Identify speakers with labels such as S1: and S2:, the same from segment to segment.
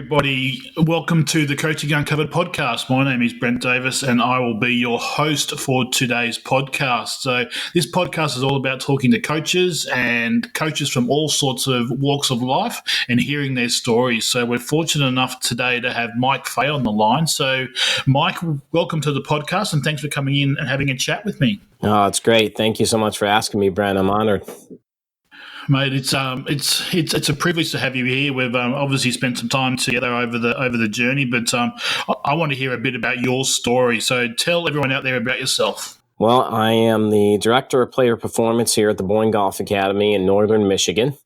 S1: everybody. Welcome to the Coaching Uncovered podcast. My name is Brent Davis, and I will be your host for today's podcast. So this podcast is all about talking to coaches and coaches from all sorts of walks of life and hearing their stories. So we're fortunate enough today to have Mike Fay on the line. So, Mike, welcome to the podcast, and thanks for coming in and having a chat with me.
S2: Oh, it's great. Thank you so much for asking me, Brent. I'm honored.
S1: Mate, it's a privilege to have you here. We've obviously spent some time together over the journey, but I want to hear a bit about your story. So tell everyone out there about yourself.
S2: Well, I am the Director of Player Performance here at the Boyne Golf Academy in Northern Michigan.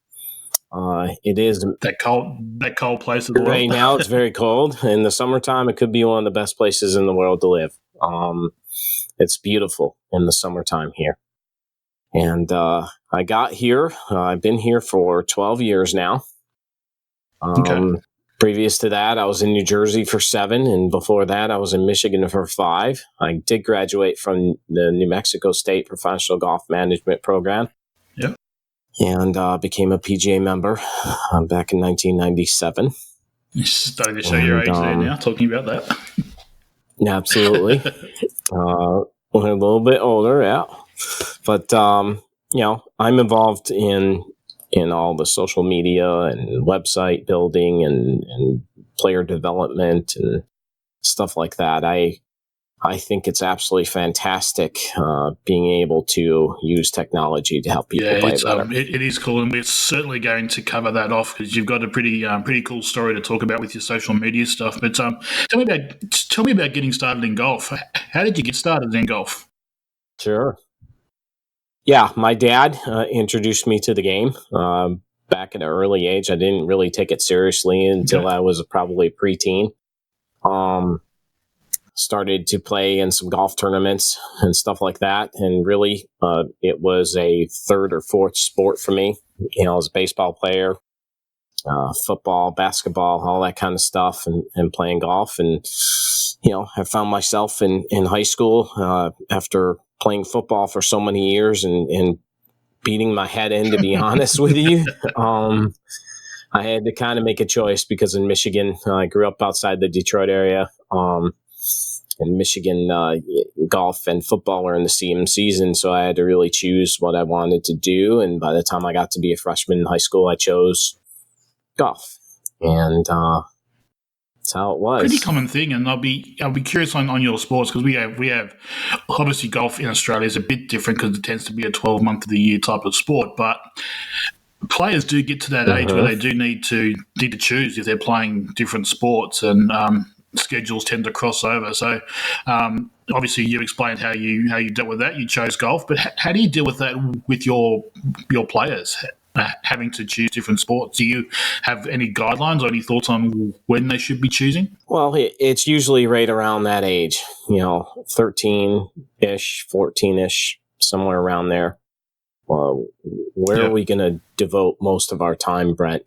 S2: It is
S1: that cold place of the world.
S2: Right now, it's very cold. In the summertime, it could be one of the best places in the world to live. It's beautiful in the summertime here. And I got here. I've been here for 12 years now.
S1: Okay.
S2: Previous to that, I was in New Jersey for 7, and before that, I was in Michigan for 5. I did graduate from the New Mexico State Professional Golf Management Program.
S1: Yep.
S2: And became a PGA member back in 1997.
S1: You're starting to show your age there now, talking about that.
S2: Absolutely. We're a little bit older, yeah. But, I'm involved in all the social media and website building and player development and stuff like that. I think it's absolutely fantastic being able to use technology to help people play better.
S1: It is cool, and we're certainly going to cover that off because you've got a pretty cool story to talk about with your social media stuff. But tell me about getting started in golf. How did you get started in golf?
S2: Sure. Yeah, my dad introduced me to the game back at an early age. I didn't really take it seriously until I was probably a preteen. Started to play in some golf tournaments and stuff like that. And really, it was a third or fourth sport for me. I was a baseball player, football, basketball, all that kind of stuff, and playing golf. And, I found myself in high school after playing football for so many years and beating my head in, to be honest with you. I had to kind of make a choice because in Michigan, I grew up outside the Detroit area. In Michigan, golf and football are in the same season, so I had to really choose what I wanted to do. And by the time I got to be a freshman in high school, I chose golf. And that's how it was.
S1: Pretty common thing, and I'll be curious on your sports because we have obviously golf in Australia is a bit different because it tends to be a 12-month of the year type of sport, but players do get to that age where they do need to choose if they're playing different sports, and schedules tend to cross over. So obviously you explained how you dealt with that. You chose golf, but how do you deal with that with your players? Having to choose different sports. Do you have any guidelines or any thoughts on when they should be choosing?
S2: Well, it's usually right around that age, 13-ish, 14-ish, somewhere around there. Where are we going to devote most of our time, Brent?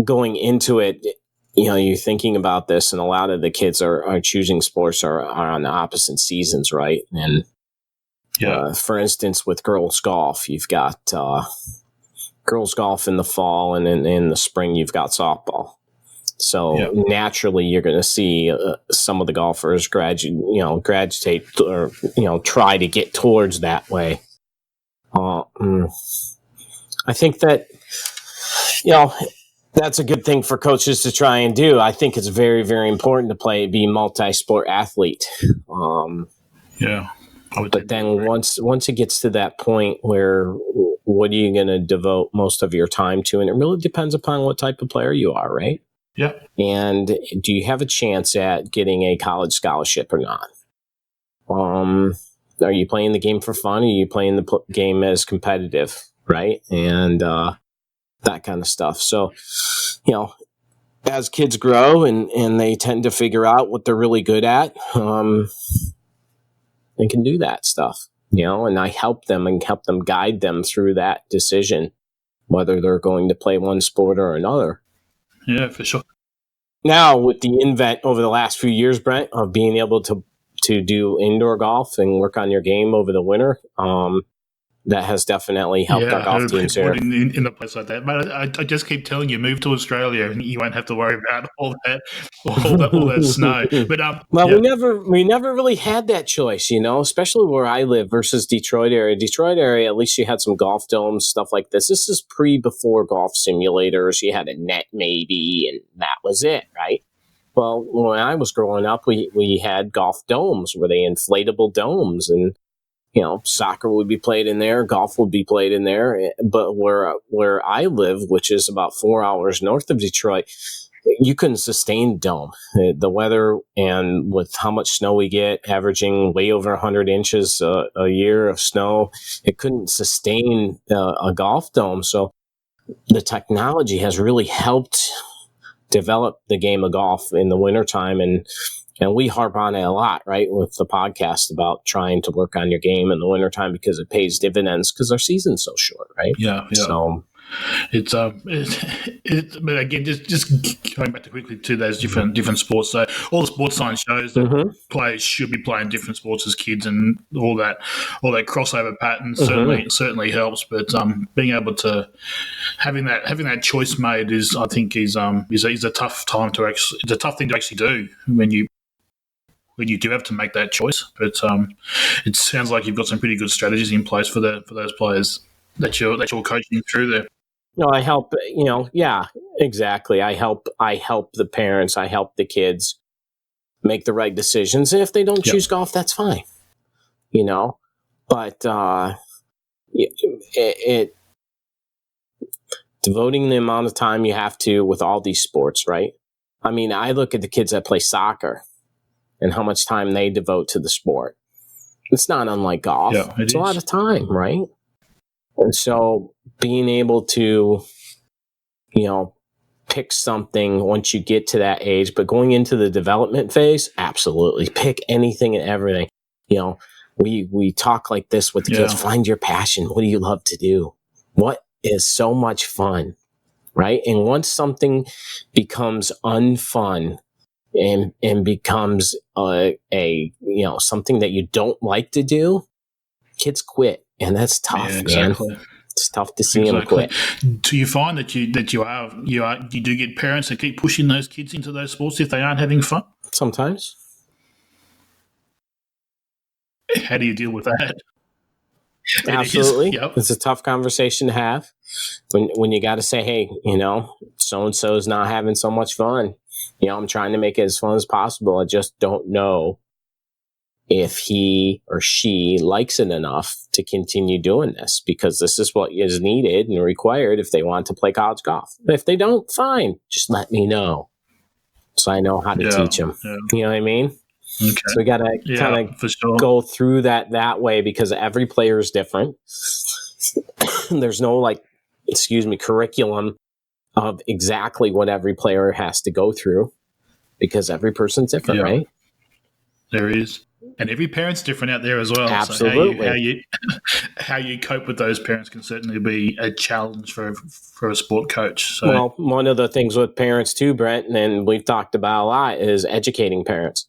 S2: Going into it, you're thinking about this, and a lot of the kids are choosing sports are on the opposite seasons, right? And for instance, with girls golf, you've got girls golf in the fall, and in the spring, you've got softball. So naturally, you're going to see some of the golfers graduate or try to get towards that way. I think that that's a good thing for coaches to try and do. I think it's very, very important to be multi-sport athlete. But then once it gets to that point where what are you going to devote most of your time to? And it really depends upon what type of player you are, right?
S1: Yeah.
S2: And do you have a chance at getting a college scholarship or not? Are you playing the game for fun? Or are you playing the game as competitive, right? And that kind of stuff. So, as kids grow and they tend to figure out what they're really good at, they can do that stuff, and I help them guide them through that decision, whether they're going to play one sport or another.
S1: Yeah, for sure.
S2: Now, with the invent over the last few years, Brent, of being able to do indoor golf and work on your game over the winter, that has definitely helped our golf teams here.
S1: In a place like that. But I just keep telling you, move to Australia, and you won't have to worry about all that snow. But
S2: well, we never really had that choice, especially where I live versus Detroit area. Detroit area, at least you had some golf domes, stuff like this. This is before golf simulators. You had a net maybe, and that was it, right? Well, when I was growing up, we had golf domes, where they inflatable domes, and soccer would be played in there, golf would be played in there. But where I live, which is about 4 hours north of Detroit, you couldn't sustain dome. The weather, and with how much snow we get, averaging way over 100 inches a year of snow, it couldn't sustain a golf dome. So the technology has really helped develop the game of golf in the wintertime. And we harp on it a lot, right, with the podcast about trying to work on your game in the wintertime because it pays dividends because our season's so short, right?
S1: Yeah.
S2: So
S1: it's but again, just going back quickly to those different sports. So all the sports science shows that players should be playing different sports as kids, and all that crossover pattern certainly helps. But being able to having that choice made is a tough thing to actually do when you do have to make that choice. But it sounds like you've got some pretty good strategies in place for those players that you're coaching through there.
S2: No, I help. Yeah, exactly. I help the parents. I help the kids make the right decisions. And if they don't choose golf, that's fine. But devoting the amount of time you have to with all these sports, right? I mean, I look at the kids that play soccer and how much time they devote to the sport. It's not unlike golf.
S1: Yeah,
S2: it's a lot of time, right? And so being able to, pick something once you get to that age, but going into the development phase, absolutely pick anything and everything. We talk like this with the kids. Find your passion. What do you love to do? What is so much fun, right? And once something becomes unfun and becomes something that you don't like to do, kids quit, and that's tough, man. It's tough to see them quit.
S1: Do you find that you do get parents that keep pushing those kids into those sports if they aren't having fun?
S2: Sometimes.
S1: How do you deal with that?
S2: Absolutely. It's a tough conversation to have when you got to say, hey, so-and-so is not having so much fun. I'm trying to make it as fun as possible. I just don't know if he or she likes it enough to continue doing this, because this is what is needed and required if they want to play college golf. If they don't, fine. Just let me know so I know how to teach them. Yeah. You know what I mean? Okay. So we got to kind of go through that way, because every player is different. There's no curriculum of exactly what every player has to go through, because every person's different, right?
S1: There is. And every parent's different out there as well.
S2: Absolutely.
S1: So how you cope with those parents can certainly be a challenge for a sport coach. So.
S2: Well, one of the things with parents too, Brent, and we've talked about a lot, is educating parents.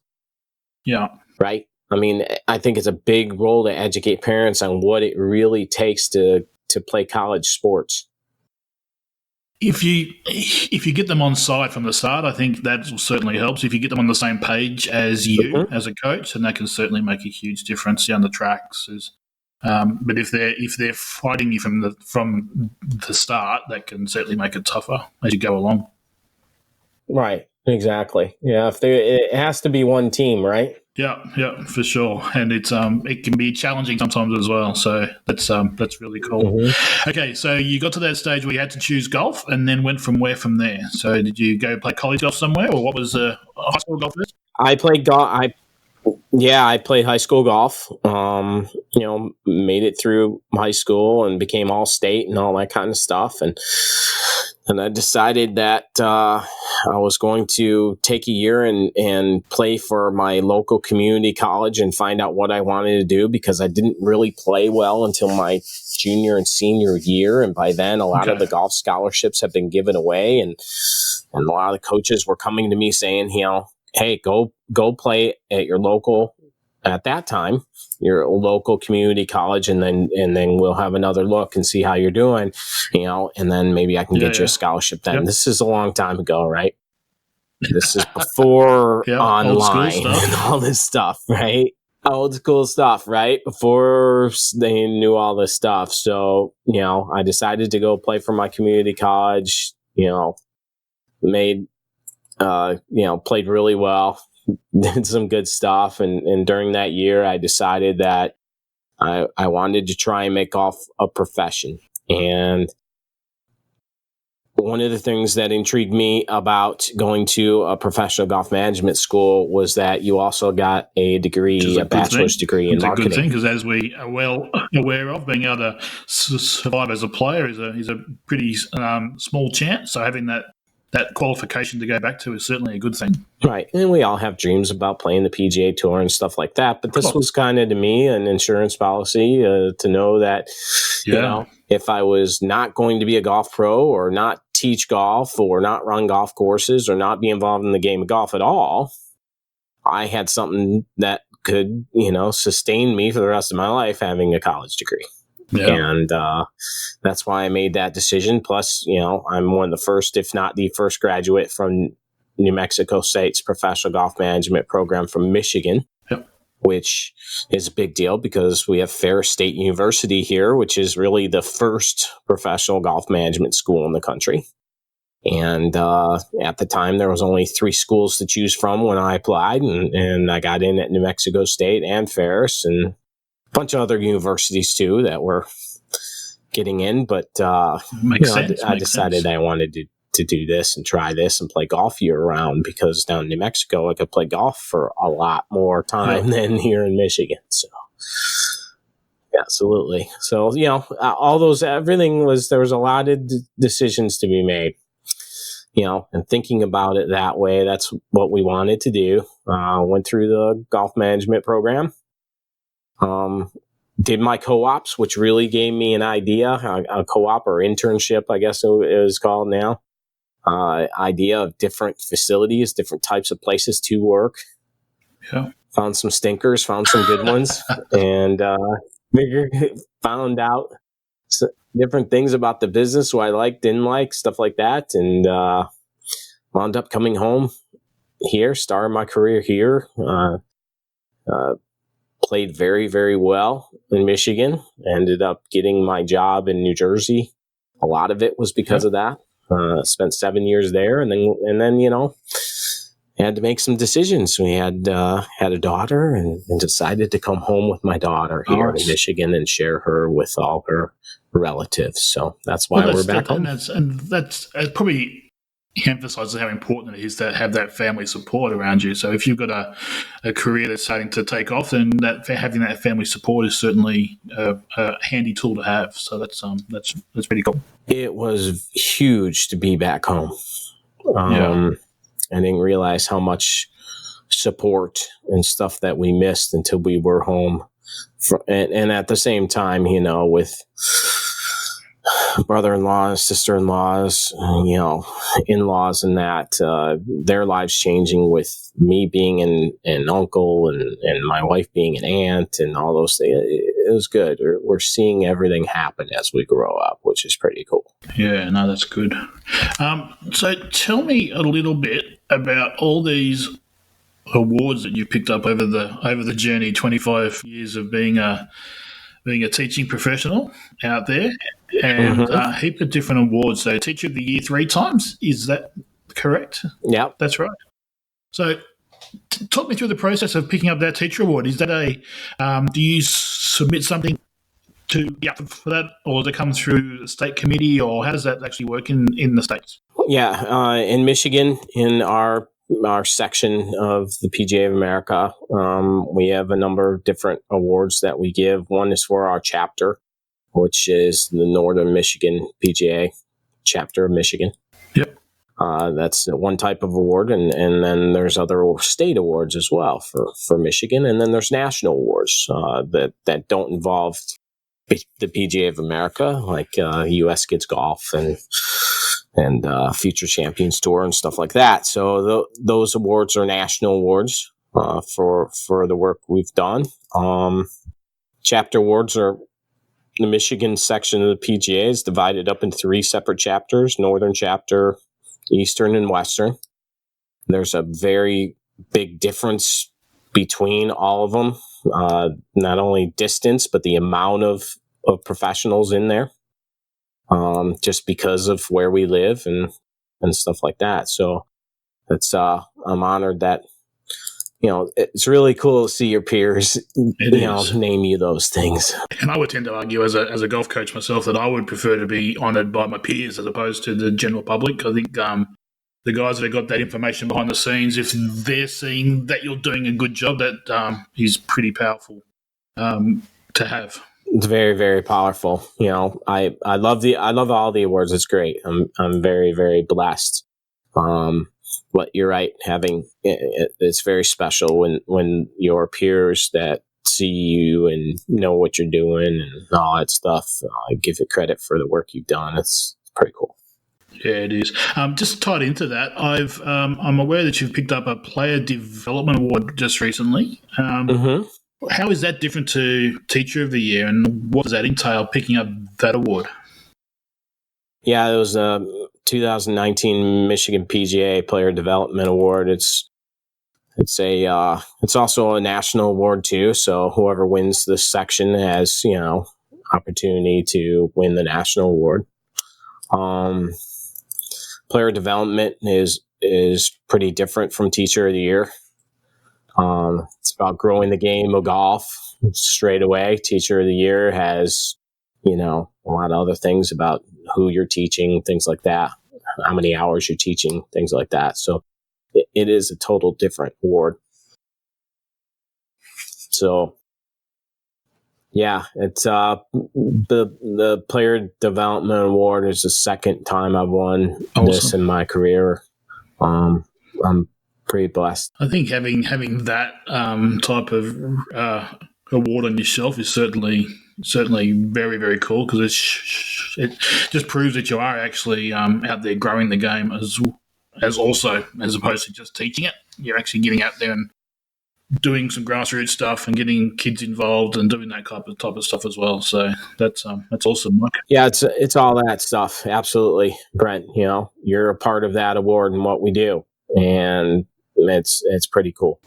S1: Yeah.
S2: Right? I mean, I think it's a big role to educate parents on what it really takes to play college sports.
S1: If you get them on side from the start, I think that certainly helps. If you get them on the same page as you as a coach, then that can certainly make a huge difference down the tracks. But if they're fighting you from the start, that can certainly make it tougher as you go along.
S2: Right. Exactly. Yeah. It has to be one team, right?
S1: Yeah, for sure. And it can be challenging sometimes as well. So that's really cool. Mm-hmm. Okay, so you got to that stage where you had to choose golf, and then went from there? So did you go play college golf somewhere, or what was high school golf first?
S2: I played golf. I played high school golf. Made it through high school and became all state and all that kind of stuff. And I decided that I was going to take a year and play for my local community college and find out what I wanted to do, because I didn't really play well until my junior and senior year. And by then, a lot of the golf scholarships have been given away. And a lot of the coaches were coming to me saying, hey, go play at your local at that time, your local community college, and then we'll have another look and see how you're doing, and then maybe I can get you a scholarship then. Yep. This is a long time ago, right? This is before online and all this stuff, right? Old school stuff, right? Before they knew all this stuff. So, I decided to go play for my community college, played really well, did some good stuff. And during that year, I decided that I wanted to try and make golf a profession. And one of the things that intrigued me about going to a professional golf management school was that you also got a degree, a bachelor's degree in marketing.
S1: It's a good thing, because as we are well aware of, being able to survive as a player is a pretty small chance. So having that qualification to go back to is certainly a good thing.
S2: Right. And we all have dreams about playing the PGA Tour and stuff like that. But this was kind of, to me, an insurance policy to know that, if I was not going to be a golf pro or not teach golf or not run golf courses or not be involved in the game of golf at all, I had something that could, sustain me for the rest of my life, having a college degree. Yeah. And that's why I made that decision. Plus, I'm one of the first, if not the first graduate from New Mexico State's professional golf management program from Michigan, which is a big deal because we have Ferris State University here, which is really the first professional golf management school in the country. And at the time, there was only 3 schools to choose from when I applied, and I got in at New Mexico State and Ferris and a bunch of other universities too that were getting in. But I decided I wanted to do this and try this and play golf year round, because down in New Mexico I could play golf for a lot more time than here in Michigan. So absolutely. So, all those, there was a lot of decisions to be made, and thinking about it that way, that's what we wanted to do. Went through the golf management program, did my co-ops, which really gave me an idea, a co-op or internship, I guess it is called now. Idea of different facilities, different types of places to work. Yeah. Found some stinkers, found some good ones, and found out different things about the business, what I liked, didn't like, stuff like that, and wound up coming home here, started my career here. Played very, very well in Michigan. Ended up getting my job in New Jersey. A lot of it was because of that. Spent 7 years there, and then had to make some decisions. We had a daughter, and decided to come home with my daughter here in Michigan and share her with all her relatives. So that's why we're back home.
S1: And that's probably emphasizes how important it is to have that family support around you. So if you've got a career that's starting to take off, then having that family support is certainly a handy tool to have. So that's pretty cool.
S2: It was huge to be back home. I didn't realize how much support and stuff that we missed until we were home. And at the same time, with brother-in-laws, sister-in-laws, in-laws, and that their lives changing, with me being an uncle and my wife being an aunt and all those things. It was good. We're seeing everything happen as we grow up, which is pretty cool.
S1: Yeah, no, that's good. So tell me a little bit about all these awards that you've picked up over the journey, 25 years of being a teaching professional out there, and a heap of different awards. So Teacher of the Year 3 times, is that correct?
S2: Yeah.
S1: That's right. So talk me through the process of picking up that teacher award. Is that do you submit something to be up for that, or does it come through the state committee, or how does that actually work in the States?
S2: Yeah, in Michigan, in our section of the PGA of America, we have a number of different awards that we give. One is for our chapter, which is the Northern Michigan PGA chapter of Michigan.
S1: Yep.
S2: That's one type of award, and then there's other state awards as well for Michigan, and then there's national awards that don't involve the PGA of America, like U.S. Kids Golf and Future Champions Tour and stuff like that. So those awards are national awards. for the work we've done. Chapter awards are the Michigan section of the PGA is divided up into 3 separate chapters: Northern chapter, Eastern, and Western. There's a very big difference between all of them, not only distance, but the amount of professionals in there, just because of where we live and stuff like that. So it's I'm honored that, it's really cool to see your peers, name you those things.
S1: And I would tend to argue as a golf coach myself that I would prefer to be honoured by my peers as opposed to the general public. I think the guys that have got that information behind the scenes, if they're seeing that you're doing a good job, that is pretty powerful to have.
S2: It's very, very powerful. I love all the awards. It's great. I'm very, very blessed. But you're right, it's very special when your peers that see you and know what you're doing and all that stuff give you credit for the work you've done. It's pretty cool.
S1: Yeah, it is. Just tied into that, I'm aware that you've picked up a Player Development Award just recently. How is that different to Teacher of the Year, and what does that entail, picking up that award?
S2: Yeah, it was a 2019 Michigan PGA Player Development Award. It's also a national award too. So whoever wins this section has opportunity to win the national award. Player development is pretty different from Teacher of the Year. It's about growing the game of golf straight away. Teacher of the Year has, a lot of other things about who you're teaching, things like that, how many hours you're teaching, things like that. So it is a total different award. So yeah, it's the Player Development Award is the second time I've won this in my career. I'm pretty blessed.
S1: I think having that type of award on yourself is certainly very, very cool, because it just proves that you are actually out there growing the game as opposed to just teaching it. You're actually getting out there and doing some grassroots stuff and getting kids involved and doing that type of stuff as well. So that's awesome, Mike.
S2: Yeah, it's all that stuff. Absolutely, Brent. You're a part of that award and what we do, and it's pretty cool.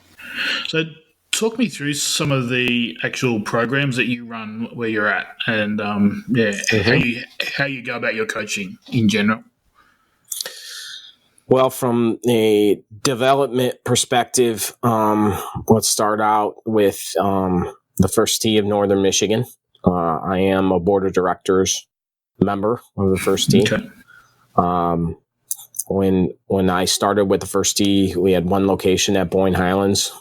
S1: So talk me through some of the actual programs that you run where you're at, and how you go about your coaching in general.
S2: Well, from a development perspective, let's start out with the First Tee of Northern Michigan. I am a board of directors member of the First Tee.
S1: Okay.
S2: When I started with the First Tee, we had one location at Boyne Highlands.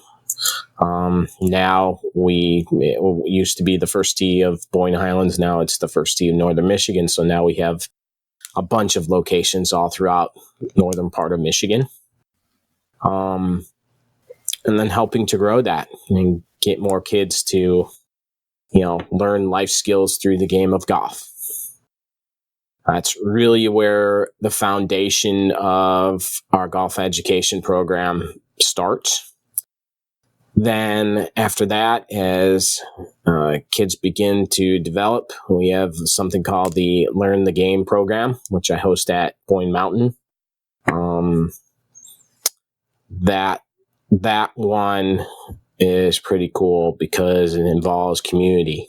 S2: Now it used to be the First Tee of Boyne Highlands. Now it's the First Tee of Northern Michigan. So now we have a bunch of locations all throughout northern part of Michigan. And then helping to grow that and get more kids to, learn life skills through the game of golf. That's really where the foundation of our golf education program starts. Then after that, as kids begin to develop, we have something called the Learn the Game program, which I host at Boyne Mountain. That one is pretty cool because it involves community.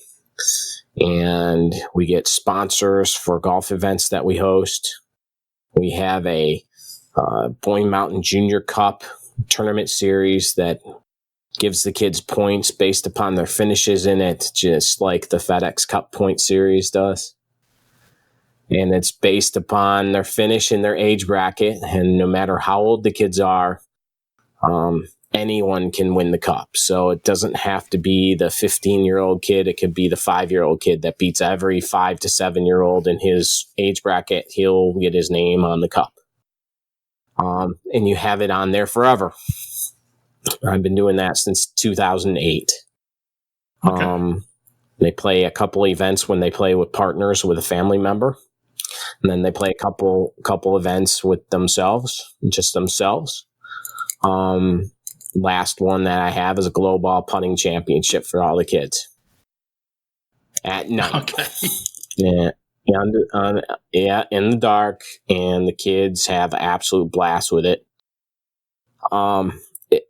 S2: And we get sponsors for golf events that we host. We have a Boyne Mountain Junior Cup tournament series that gives the kids points based upon their finishes in it, just like the FedEx Cup point series does. And it's based upon their finish in their age bracket. And no matter how old the kids are, anyone can win the cup. So it doesn't have to be the 15-year-old kid. It could be the 5-year-old kid that beats every 5 to 7-year-old in his age bracket. He'll get his name on the cup. And you have it on there forever. I've been doing that since 2008. Okay. They play a couple events when they play with partners with a family member. And then they play a couple events with themselves, just themselves. last one that I have is a glow ball putting championship for all the kids at night.
S1: Okay.
S2: Yeah. In the dark, and the kids have absolute blast with it.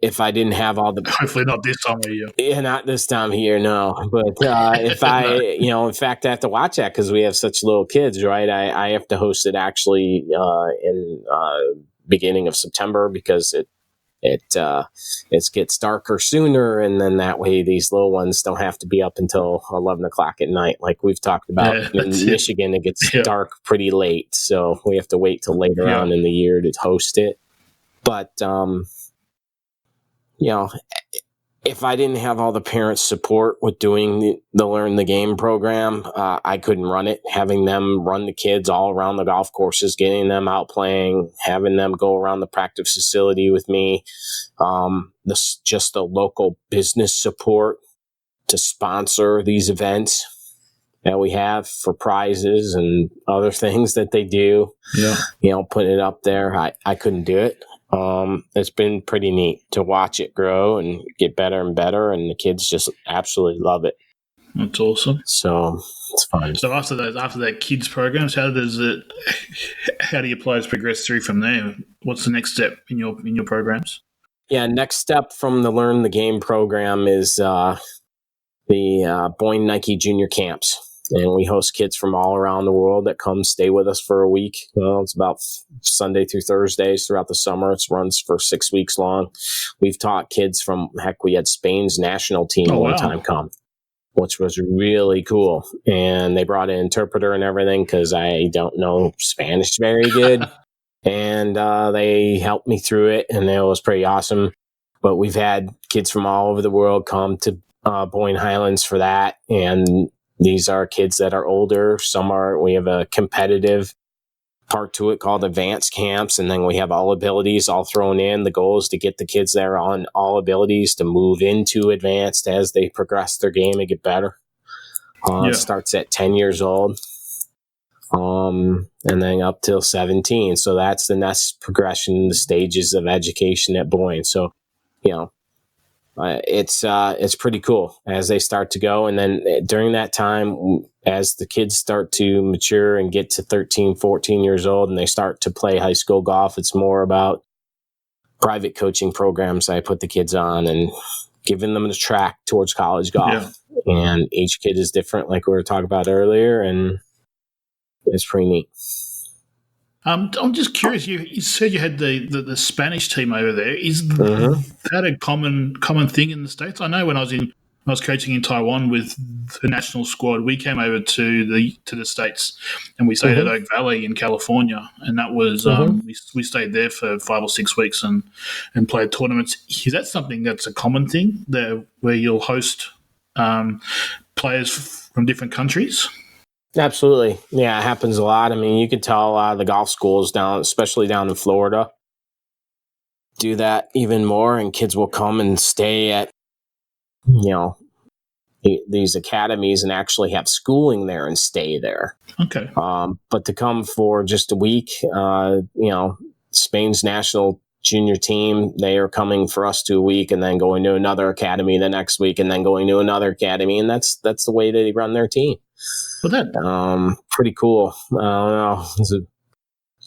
S2: If I didn't have all the,
S1: Hopefully not this time of year.
S2: yeah, not this time of year, no. But if I, in fact, I have to watch that because we have such little kids, right? I have to host it actually in beginning of September because it gets darker sooner, and then that way these little ones don't have to be up until 11 o'clock at night, like we've talked about. In Michigan, it gets dark pretty late, so we have to wait till later on in the year to host it. But if I didn't have all the parents' support with doing the Learn the Game program, I couldn't run it. Having them run the kids all around the golf courses, getting them out playing, having them go around the practice facility with me, just the local business support to sponsor these events that we have for prizes and other things that they do. Yeah. Putting it up there, I couldn't do it. It's been pretty neat to watch it grow and get better and better, and the kids just absolutely love it.
S1: That's awesome.
S2: So it's fun.
S1: So after that kids programs, how do your players progress through from there? What's the next step in your programs?
S2: Yeah, next step from the Learn the Game program is the Boyne Nike Junior Camps. And we host kids from all around the world that come stay with us for a week. It's about Sunday through Thursdays throughout the summer. It runs for 6 weeks long. We've taught kids we had Spain's national team one time come, which was really cool. And they brought an interpreter and everything because I don't know Spanish very good. And they helped me through it, and it was pretty awesome. But we've had kids from all over the world come to Boyne Highlands for that. And these are kids that are older. We have a competitive part to it called advanced camps. And then we have all abilities all thrown in. The goal is to get the kids there on all abilities to move into advanced as they progress their game and get better. It starts at 10 years old. And then up till 17. So that's the next progression, the stages of education at Boyne. So, it's pretty cool as they start to go. And then during that time, as the kids start to mature and get to 13, 14 years old and they start to play high school golf, it's more about private coaching programs I put the kids on and giving them the track towards college golf. Yeah. And each kid is different, like we were talking about earlier, and it's pretty neat.
S1: I'm just curious. You said you had the Spanish team over there. Is that a common thing in the States? I know when I was coaching in Taiwan with the national squad, we came over to the States and we stayed at Oak Valley in California, and that was we stayed there for 5 or 6 weeks and played tournaments. Is that something that's a common thing there, where you'll host players from different countries?
S2: Absolutely. Yeah, it happens a lot. I mean, you could tell a lot of the golf schools especially down in Florida, do that even more, and kids will come and stay at, these academies and actually have schooling there and stay there.
S1: Okay.
S2: But to come for just a week, Spain's national junior team, they are coming for us to a week and then going to another academy the next week and then going to another academy. And that's the way they run their team.
S1: Well, that
S2: pretty cool. I don't know. It's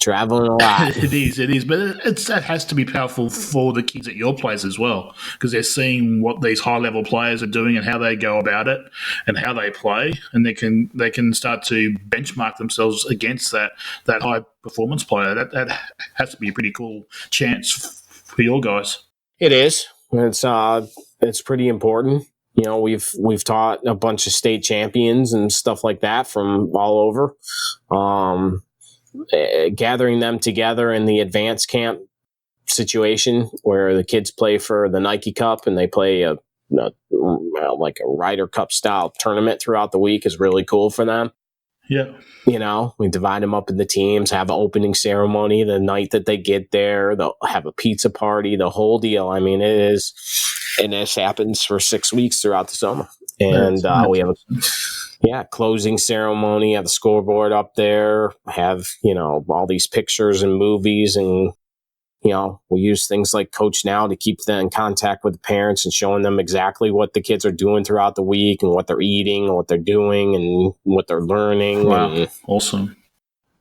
S2: traveling a lot.
S1: It is, but that has to be powerful for the kids at your place as well, because they're seeing what these high level players are doing and how they go about it and how they play, and they can start to benchmark themselves against that high performance player. That has to be a pretty cool chance for your guys.
S2: It is. It's pretty important. We've taught a bunch of state champions and stuff like that from all over. Gathering them together in the advanced camp situation where the kids play for the Nike Cup and they play like a Ryder Cup style tournament throughout the week is really cool for them.
S1: Yeah.
S2: We divide them up into teams, have an opening ceremony the night that they get there. They'll have a pizza party, the whole deal. I mean, and this happens for 6 weeks throughout the summer. And we have a closing ceremony, have the scoreboard up there, have, all these pictures and movies and, we use things like Coach Now to keep them in contact with the parents and showing them exactly what the kids are doing throughout the week and what they're eating and what they're doing and what they're learning.
S1: Wow,
S2: and
S1: awesome.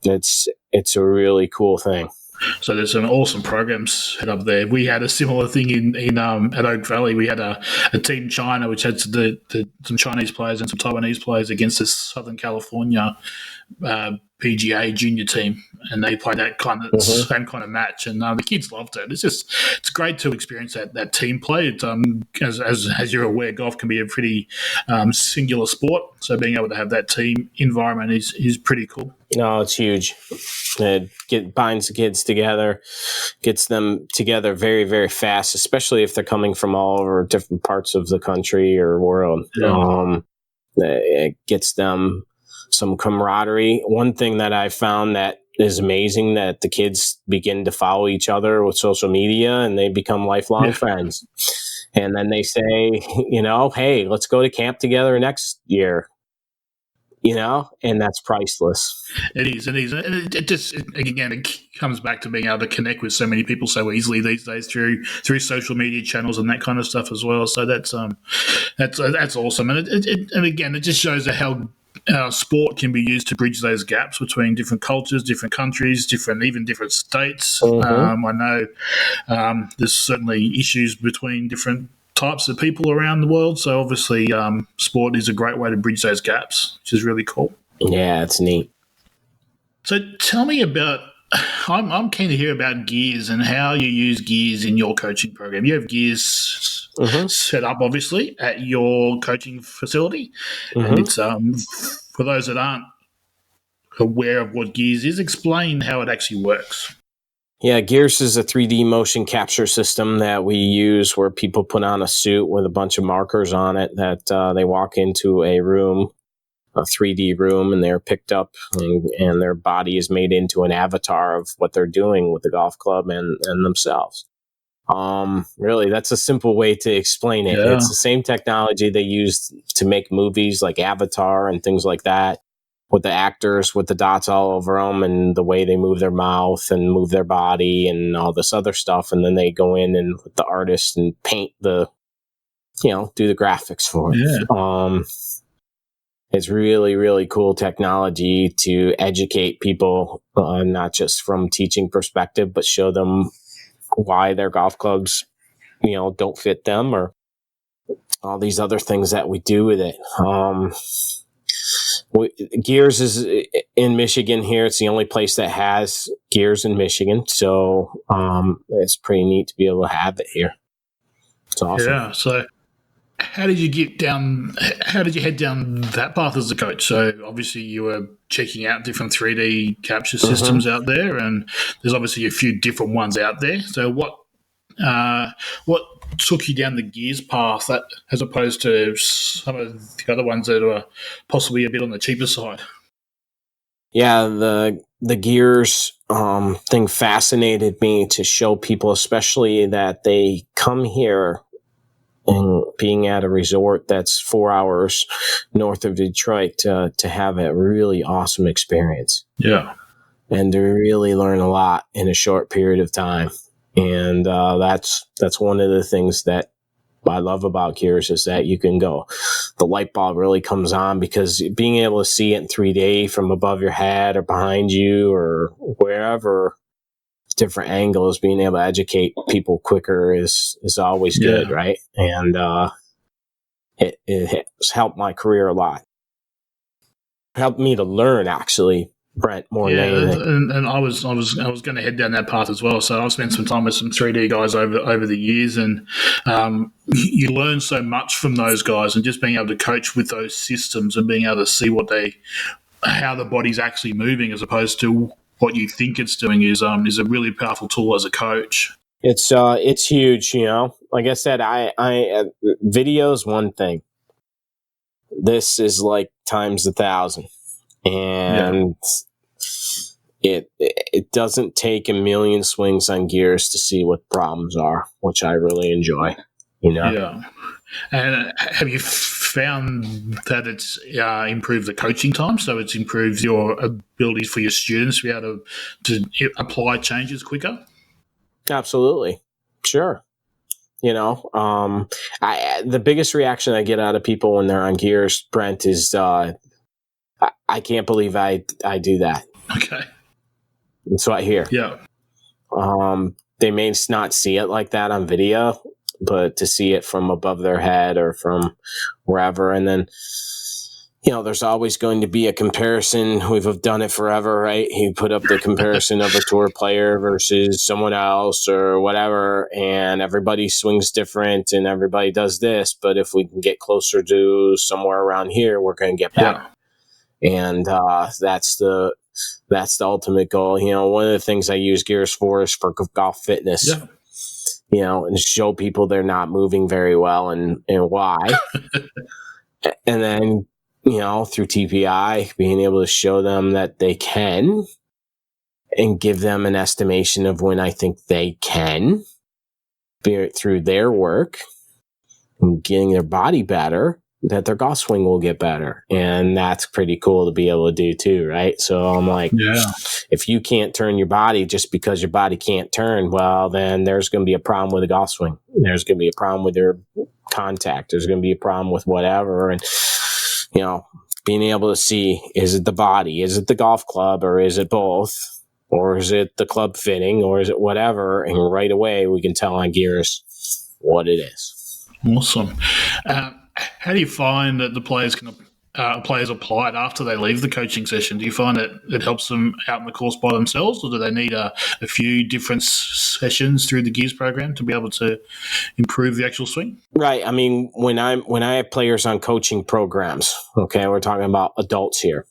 S2: It's a really cool thing.
S1: So there's some awesome programs set up there. We had a similar thing in at Oak Valley. We had a Team China, which had some Chinese players and some Taiwanese players against the Southern California PGA junior team, and they played that same kind of match, and the kids loved it. It's great to experience that team play. It, as you're aware, golf can be a pretty singular sport, so being able to have that team environment is pretty cool.
S2: No, it's huge. It binds the kids together, gets them together very, very fast, especially if they're coming from all over different parts of the country or world. Yeah. It gets them some camaraderie. One thing that I found that is amazing, that the kids begin to follow each other with social media and they become lifelong friends. And then they say, hey, let's go to camp together next year. And that's priceless.
S1: It is. And it comes back to being able to connect with so many people so easily these days through social media channels and that kind of stuff as well. So that's awesome. And it just shows how sport can be used to bridge those gaps between different cultures, different countries, even different states. Mm-hmm. I know there's certainly issues between different types of people around the world. So obviously, sport is a great way to bridge those gaps, which is really cool.
S2: Yeah, it's neat.
S1: So tell me about. I'm keen to hear about gears and how you use gears in your coaching program. You have gears set up, obviously, at your coaching facility, and it's for those that aren't aware of what gears is, explain how it actually works.
S2: Yeah, Gears is a 3D motion capture system that we use where people put on a suit with a bunch of markers on it that they walk into a room, a 3D room, and they're picked up and their body is made into an avatar of what they're doing with the golf club and themselves. Really, that's a simple way to explain it. Yeah. It's the same technology they used to make movies like Avatar and things like that, with the actors with the dots all over them and the way they move their mouth and move their body and all this other stuff. And then they go in and with the artist and paint do the graphics for it. Yeah. It's really, really cool technology to educate people, not just from teaching perspective, but show them why their golf clubs, don't fit them, or all these other things that we do with it. Gears is in Michigan here. It's the only place that has Gears in Michigan. So it's pretty neat to be able to have it here. It's awesome.
S1: Yeah. So how did you head down that path as a coach? So obviously you were checking out different 3D capture systems out there, and there's obviously a few different ones out there. So what took you down the Gears path as opposed to some of the other ones that are possibly a bit on the cheaper side?
S2: Yeah, the Gears thing fascinated me to show people, especially that they come here and being at a resort that's 4 hours north of Detroit to have a really awesome experience.
S1: Yeah.
S2: And to really learn a lot in a short period of time. And that's one of the things that I love about Gears is that you can go. The light bulb really comes on because being able to see it in 3D from above your head or behind you or wherever, different angles, being able to educate people quicker is always good, right? And it has helped my career a lot. Helped me to learn, actually, Brent, more than anything.
S1: And I was going to head down that path as well. So I've spent some time with some 3D guys over the years, and you learn so much from those guys, and just being able to coach with those systems and being able to see how the body's actually moving as opposed to what you think it's doing is a really powerful tool as a coach.
S2: It's huge, Like I said, I video is one thing. This is like times 1,000. And it doesn't take a million swings on Gears to see what problems are, which I really enjoy.
S1: Yeah. And have you found that it's improved the coaching time, so it's improved your ability for your students to be able to apply changes quicker?
S2: Absolutely. Sure. The biggest reaction I get out of people when they're on gears, Brent, is I can't believe I do that.
S1: Okay.
S2: That's what I hear.
S1: Yeah.
S2: They may not see it like that on video, but to see it from above their head or from wherever. And then, there's always going to be a comparison. We've done it forever, right? You put up the comparison of a tour player versus someone else or whatever, and everybody swings different and everybody does this. But if we can get closer to somewhere around here, we're going to get better. Yeah. And that's the ultimate goal. One of the things I use gears for is for golf fitness. Yeah. And show people they're not moving very well and why. And then, through TPI, being able to show them that they can and give them an estimation of when I think they can, be it through their work and getting their body better, that their golf swing will get better. And that's pretty cool to be able to do too, right? So I'm like, if you can't turn your body just because your body can't turn, well, then there's going to be a problem with the golf swing. There's going to be a problem with your contact. There's going to be a problem with whatever. And, being able to see, is it the body? Is it the golf club? Or is it both? Or is it the club fitting? Or is it whatever? And right away, we can tell on gears what it is.
S1: Awesome. How do you find that the players apply it after they leave the coaching session? Do you find that it helps them out in the course by themselves, or do they need a few different sessions through the gears program to be able to improve the actual swing?
S2: Right. I mean, when I have players on coaching programs, okay, we're talking about adults here.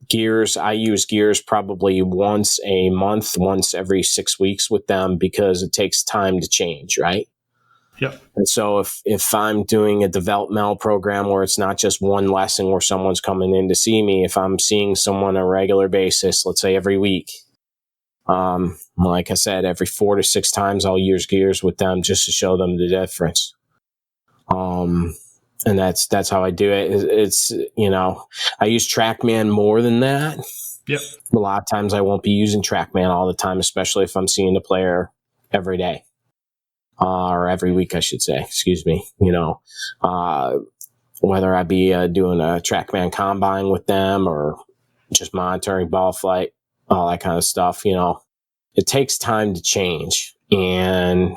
S2: Gears, I use gears probably once a month, once every 6 weeks with them because it takes time to change, right?
S1: Yeah.
S2: And so if I'm doing a developmental program where it's not just one lesson where someone's coming in to see me, if I'm seeing someone on a regular basis, let's say every week, like I said, every 4 to 6 times I'll use gears with them just to show them the difference. And that's how I do it. It's I use TrackMan more than that.
S1: Yep.
S2: A lot of times I won't be using TrackMan all the time, especially if I'm seeing the player every day. Or every week, I should say, excuse me, whether I be doing a TrackMan combine with them or just monitoring ball flight, all that kind of stuff, it takes time to change, and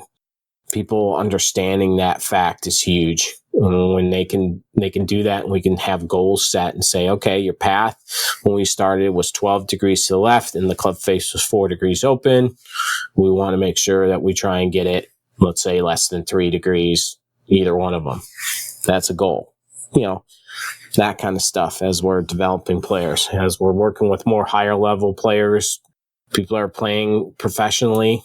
S2: people understanding that fact is huge. And when they can do that, and we can have goals set and say, okay, your path when we started was 12 degrees to the left and the club face was 4 degrees open. We want to make sure that we try and get it, let's say, less than 3 degrees, either one of them. That's a goal. That kind of stuff as we're developing players, as we're working with more higher level players, people are playing professionally,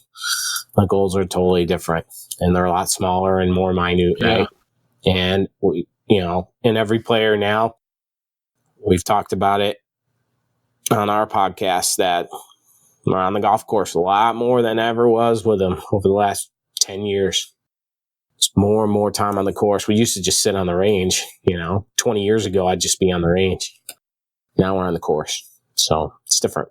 S2: the goals are totally different and they're a lot smaller and more minute, right? And we, and every player now, we've talked about it on our podcast that we're on the golf course a lot more than ever was with them over the last 10 years. It's more and more time on the course. We used to just sit on the range, 20 years ago, I'd just be on the range. Now we're on the course. So it's different.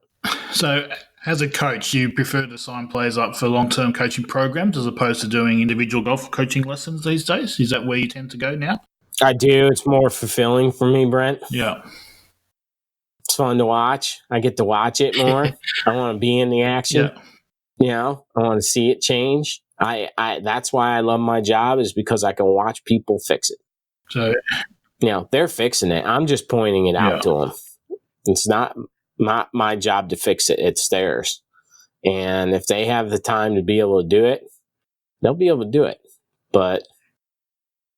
S1: So as a coach, you prefer to sign players up for long-term coaching programs as opposed to doing individual golf coaching lessons these days? Is that where you tend to go now?
S2: I do. It's more fulfilling for me, Brent.
S1: Yeah.
S2: It's fun to watch. I get to watch it more. I want to be in the action. Yeah. I want to see it change. That's why I love my job, is because I can watch people fix it.
S1: So,
S2: they're fixing it. I'm just pointing it out to them. It's not my job to fix it. It's theirs. And if they have the time to be able to do it, they'll be able to do it. But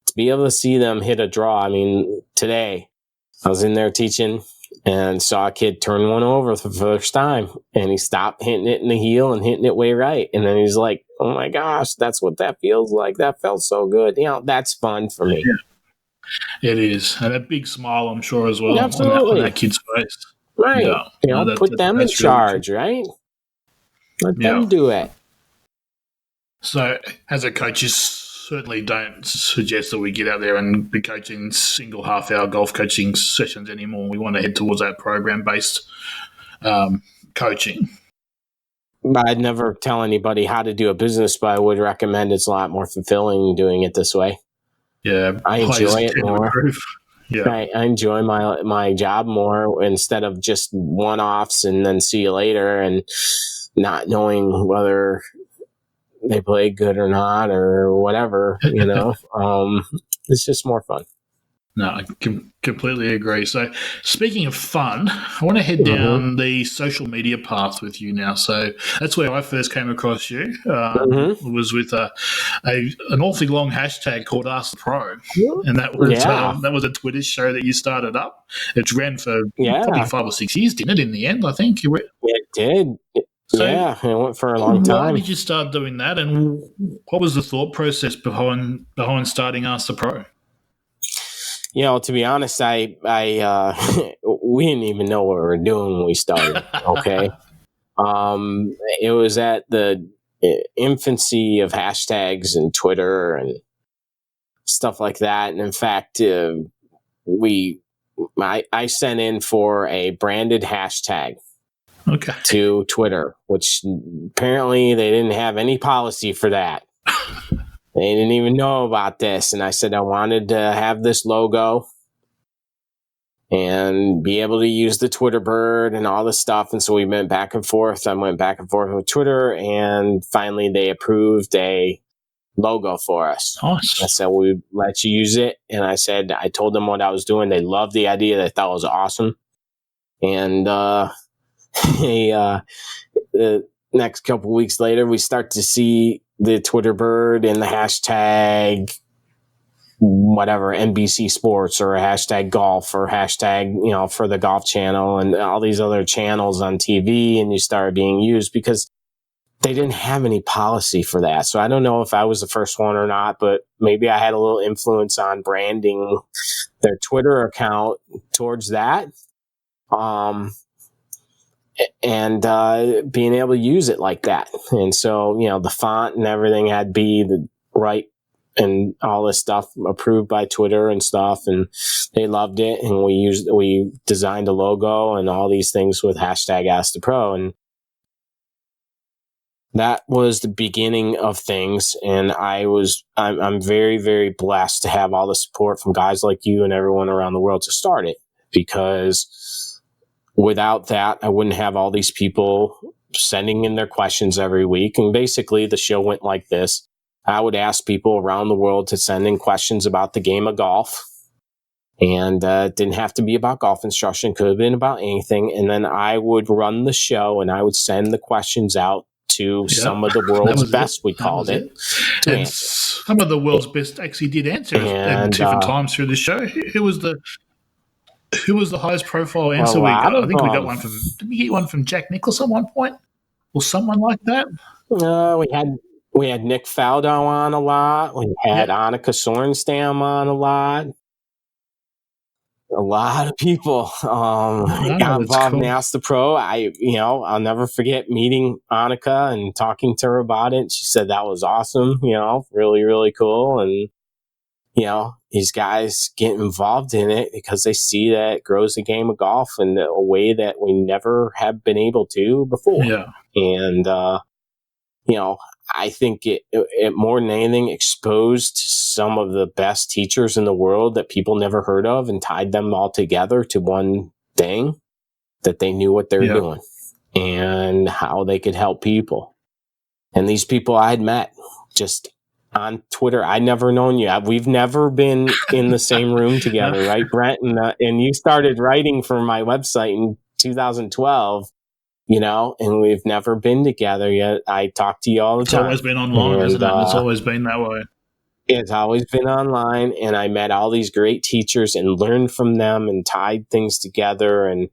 S2: to be able to see them hit a draw, I mean, today I was in there teaching and saw a kid turn one over for the first time, and he stopped hitting it in the heel and hitting it way right. And then he's like, oh my gosh, that's what that feels like. That felt so good. That's fun for me.
S1: Yeah. It is. And a big smile, I'm sure, as well,
S2: Absolutely.
S1: on that kid's face.
S2: Right. Put them in charge, right? Let them do it.
S1: So as a coach, you certainly don't suggest that we get out there and be coaching single half-hour golf coaching sessions anymore. We want to head towards that program-based coaching.
S2: I'd never tell anybody how to do a business, but I would recommend it's a lot more fulfilling doing it this way.
S1: Yeah,
S2: I
S1: players
S2: enjoy it
S1: tend to
S2: more.
S1: improve. Yeah,
S2: I enjoy my job more instead of just one-offs and then see you later and not knowing whether they play good or not or whatever, it's just more fun.
S1: no, I completely agree. So, speaking of fun, I want to head
S2: Mm-hmm.
S1: down the social media path with you now. So that's where I first came across you.
S2: Mm-hmm.
S1: Was with an awfully long hashtag called Ask the Pro, and
S2: Yeah.
S1: that was a Twitter show that you started up. It ran for probably
S2: Yeah.
S1: 5 or 6 years, didn't it? In the end, I think.
S2: It did.
S1: So,
S2: Yeah. It went for a long
S1: why
S2: time.
S1: did you start doing that, and what was the thought process behind starting Ask the Pro?
S2: To be honest, I we didn't even know what we were doing when we started. Okay. It was at the infancy of hashtags and Twitter and stuff like that. And in fact, I sent in for a branded hashtag
S1: Okay.
S2: to Twitter, which apparently they didn't have any policy for that. They didn't even know about this. And I said I wanted to have this logo and be able to use the Twitter bird and all this stuff. And so we went back and forth. I went back and forth with Twitter, and finally they approved a logo for us.
S1: Nice.
S2: I said, we let you use it. And I told them what I was doing. They loved the idea. They thought it was awesome. And the next couple of weeks later, we start to see the Twitter bird and the hashtag whatever, NBC Sports or hashtag golf or hashtag, for the Golf Channel and all these other channels on TV, and you started being used because they didn't have any policy for that. So I don't know if I was the first one or not, but maybe I had a little influence on branding their Twitter account towards that. And being able to use it like that. And so, the font and everything had to be the right and all this stuff approved by Twitter and stuff. And they loved it. And we designed a logo and all these things with hashtag Ask the Pro. And that was the beginning of things. And I'm very, very blessed to have all the support from guys like you and everyone around the world to start it, because without that, I wouldn't have all these people sending in their questions every week. And basically the show went like this. I would ask people around the world to send in questions about the game of golf. And it didn't have to be about golf instruction. Could have been about anything. And then I would run the show and I would send the questions out to some of the world's best, we called it.
S1: And some of the world's best actually did answer at different times through the show. Who was the highest profile answer we got? I think we got one from. Did we get one from Jack Nicklaus at one point, or someone like that?
S2: We had Nick Faldo on a lot. We had Annika Sorenstam on a lot. A lot of people got involved in Ask the Pro. I'll never forget meeting Annika and talking to her about it. She said that was awesome, really, really cool. And, these guys get involved in it because they see that it grows the game of golf in a way that we never have been able to before.
S1: Yeah.
S2: And, I think it more than anything exposed some of the best teachers in the world that people never heard of and tied them all together to one thing, that they knew what they were doing and how they could help people. And these people I had met just on Twitter. I'd never known you. We've never been in the same room together, right, Brent? And you started writing for my website in 2012. And we've never been together yet. I talk to you all the time.
S1: It's always been online, isn't it? It's always been that way.
S2: It's always been online, and I met all these great teachers and learned from them and tied things together. And,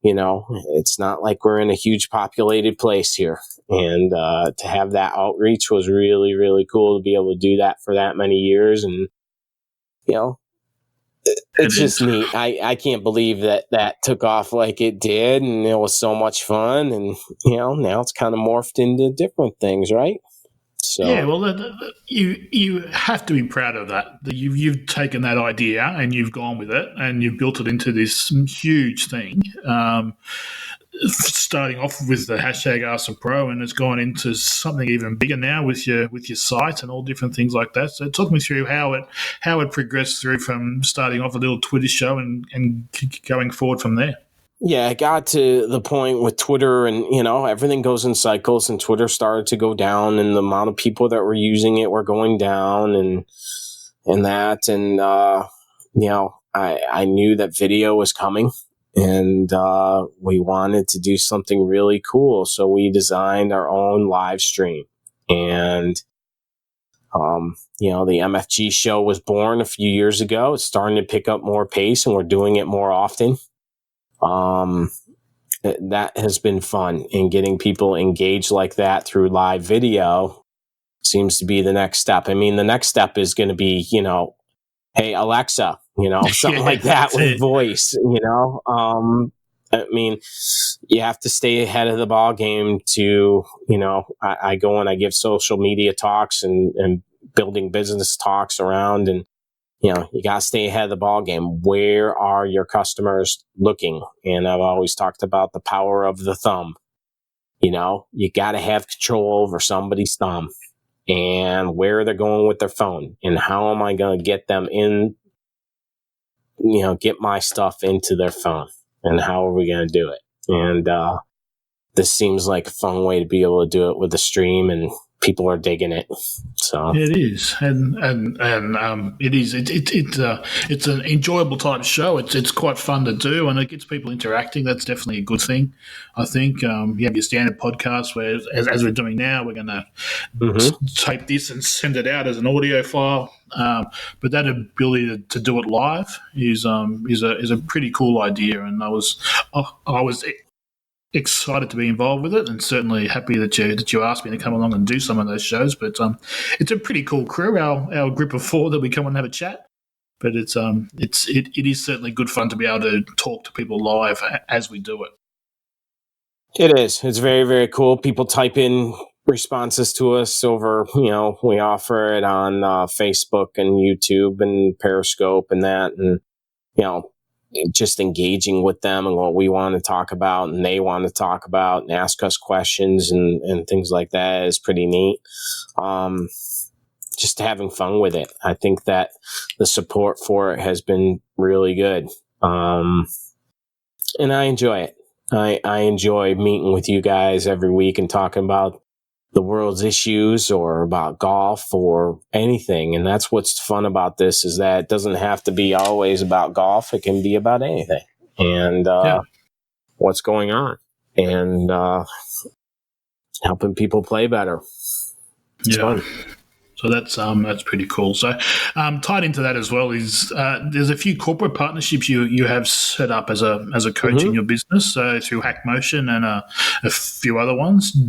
S2: it's not like we're in a huge populated place here. And to have that outreach was really, really cool to be able to do that for that many years. And, it's just neat. I can't believe that took off like it did, and it was so much fun. And now it's kind of morphed into different things, right? So
S1: yeah, well, you have to be proud of that. You've taken that idea and you've gone with it and you've built it into this huge thing. starting off with the hashtag Ask the Pro, and it's gone into something even bigger now with your site and all different things like that. So talk me through how it progressed through from starting off a little Twitter show and going forward from there.
S2: Yeah, it got to the point with Twitter, and everything goes in cycles, and Twitter started to go down, and the amount of people that were using it were going down, and that, and I knew that video was coming, and we wanted to do something really cool, so we designed our own live stream, and the MFG show was born a few years ago. It's starting to pick up more pace, and we're doing it more often. That has been fun, and getting people engaged like that through live video seems to be the next step. I mean, the next step is going to be, hey, Alexa, something like that with voice, I mean, you have to stay ahead of the ball game to, I go and I give social media talks and building business talks around, and you got to stay ahead of the ball game. Where are your customers looking? And I've always talked about the power of the thumb. You got to have control over somebody's thumb and where they're going with their phone, and how am I going to get them in, get my stuff into their phone, and how are we going to do it? And this seems like a fun way to be able to do it with the stream, and people are digging it. So
S1: it is, and it is. It's an enjoyable type of show. It's quite fun to do, and it gets people interacting. That's definitely a good thing. I think you have your standard podcast where, as we're doing now, we're going to tape this and send it out as an audio file. But that ability to do it live is a pretty cool idea, and I was excited to be involved with it, and certainly happy that you asked me to come along and do some of those shows. But it's a pretty cool crew, our group of four that we come and have a chat. But it is certainly good fun to be able to talk to people live as we do it.
S2: It is. It's very, very cool. People type in responses to us over, we offer it on Facebook and YouTube and Periscope and that, and just engaging with them and what we want to talk about and they want to talk about and ask us questions and things like that is pretty neat. Just having fun with it. I think that the support for it has been really good. And I enjoy it. I enjoy meeting with you guys every week and talking about the world's issues or about golf or anything. And that's what's fun about this, is that it doesn't have to be always about golf. It can be about anything and what's going on, and helping people play better. It's fun.
S1: So that's pretty cool. So tied into that as well is there's a few corporate partnerships you have set up as a coach in your business. So through HackMotion and a few other ones,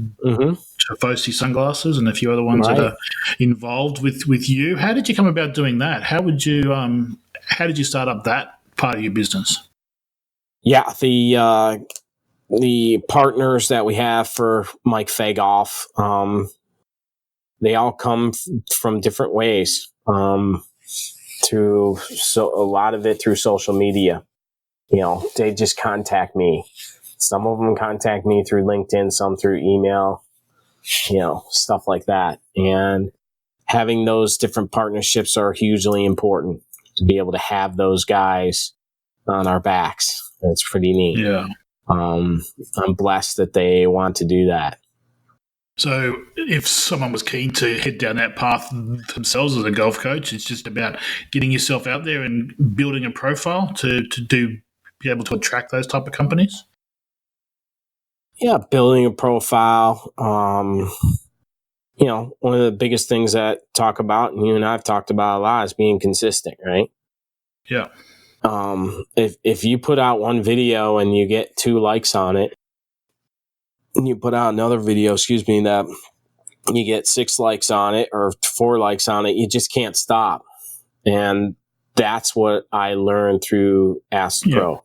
S1: Fosi Sunglasses and a few other ones that are involved with you. How did you come about doing that? How did you start up that part of your business?
S2: Yeah, the partners that we have for Mike Fay Golf, they all come from different ways. Through a lot of it through social media. They just contact me. Some of them contact me through LinkedIn, some through email, stuff like that. And having those different partnerships are hugely important to be able to have those guys on our backs. That's pretty neat.
S1: Yeah.
S2: I'm blessed that they want to do that.
S1: So if someone was keen to head down that path themselves as a golf coach, it's just about getting yourself out there and building a profile to be able to attract those type of companies?
S2: Yeah, building a profile. One of the biggest things that talk about, and you and I have talked about a lot, is being consistent, right?
S1: Yeah.
S2: If you put out one video and you get 2 likes on it, and you put out another video, that you get 6 likes on it or 4 likes on it, you just can't stop. And that's what I learned through Ask the Pro.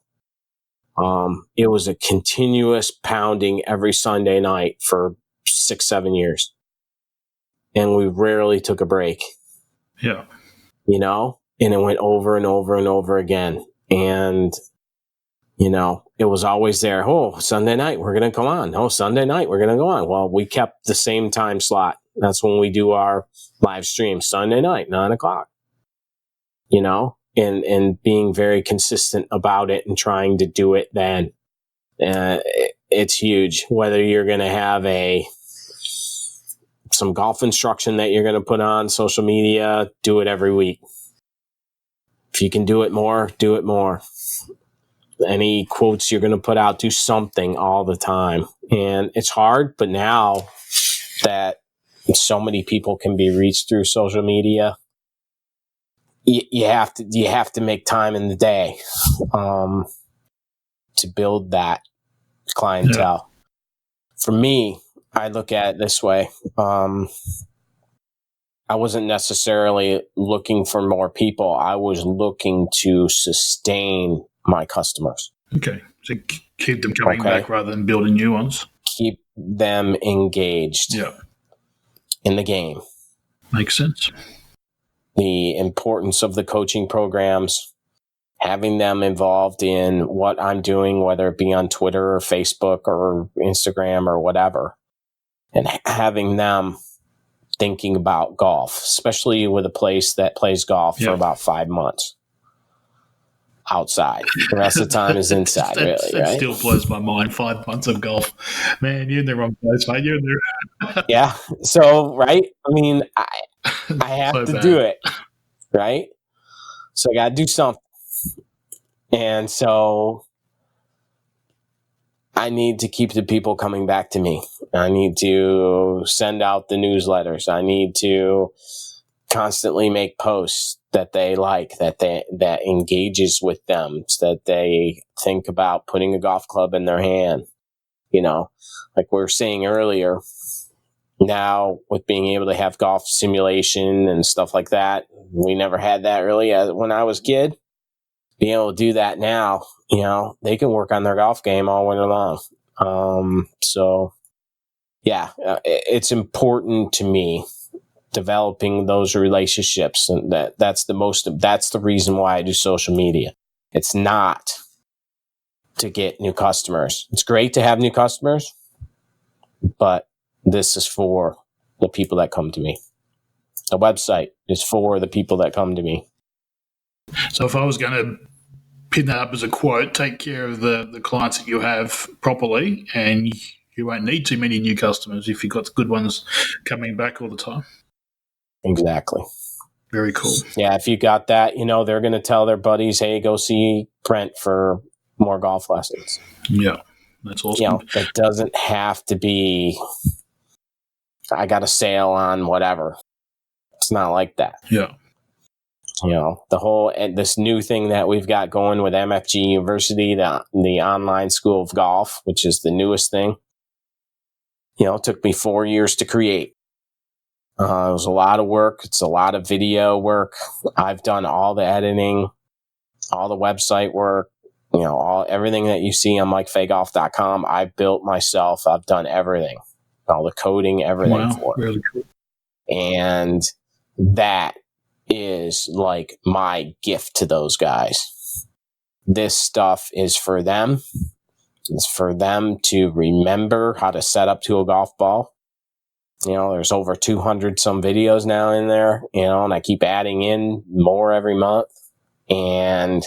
S2: It was a continuous pounding every Sunday night for 6-7 years. And we rarely took a break. It was always there. Oh, Sunday night, we're going to come on. Oh, Sunday night, we're going to go on. Well, we kept the same time slot. That's when we do our live stream, Sunday night, 9:00, and being very consistent about it and trying to do it then. It's huge. Whether you're going to have some golf instruction that you're going to put on social media, do it every week. If you can do it more, do it more. Any quotes you're going to put out, do something all the time. And it's hard, but now that so many people can be reached through social media, you have to make time in the day to build that clientele. Yeah. For me, I look at it this way. I wasn't necessarily looking for more people. I was looking to sustain my customers.
S1: Okay. So keep them coming back rather than building new ones.
S2: Keep them engaged in the game.
S1: Makes sense.
S2: The importance of the coaching programs, having them involved in what I'm doing, whether it be on Twitter or Facebook or Instagram or whatever, and having them thinking about golf, especially with a place that plays golf for about 5 months outside. The rest of the time is inside,
S1: that still blows my mind. 5 months of golf. Man, you're in the wrong place, mate. You're in the
S2: Yeah. So, right? I mean, I have to do it, right? So I got to do something. And so I need to keep the people coming back to me. I need to send out the newsletters. I need to constantly make posts that they like, that engages with them, so that they think about putting a golf club in their hand. Like we were saying earlier, now with being able to have golf simulation and stuff like that, we never had that really when I was a kid. Being able to do that now, they can work on their golf game all winter long. So yeah, it's important to me developing those relationships, and that's the reason why I do social media. It's not to get new customers. It's great to have new customers, but this is for the people that come to me. The website is for the people that come to me.
S1: So if I was going to pin that up as a quote, take care of the clients that you have properly, and you won't need too many new customers if you've got good ones coming back all the time.
S2: Exactly.
S1: Very cool.
S2: Yeah, if you got that, they're going to tell their buddies, hey, go see Brent for more golf lessons.
S1: Yeah, that's awesome.
S2: It doesn't have to be, I got a sale on whatever. It's not like that.
S1: Yeah.
S2: The whole, this new thing that we've got going with MFG University, the online school of golf, which is the newest thing. It took me 4 years to create. It was a lot of work. It's a lot of video work. I've done all the editing, all the website work, everything that you see on MikeFayGolf.com. I built myself. I've done everything, all the coding, everything for it.
S1: Really cool.
S2: And that is like my gift to those guys. This stuff is for them. It's for them to remember how to set up to a golf ball. There's over 200 some videos now in there, and I keep adding in more every month, and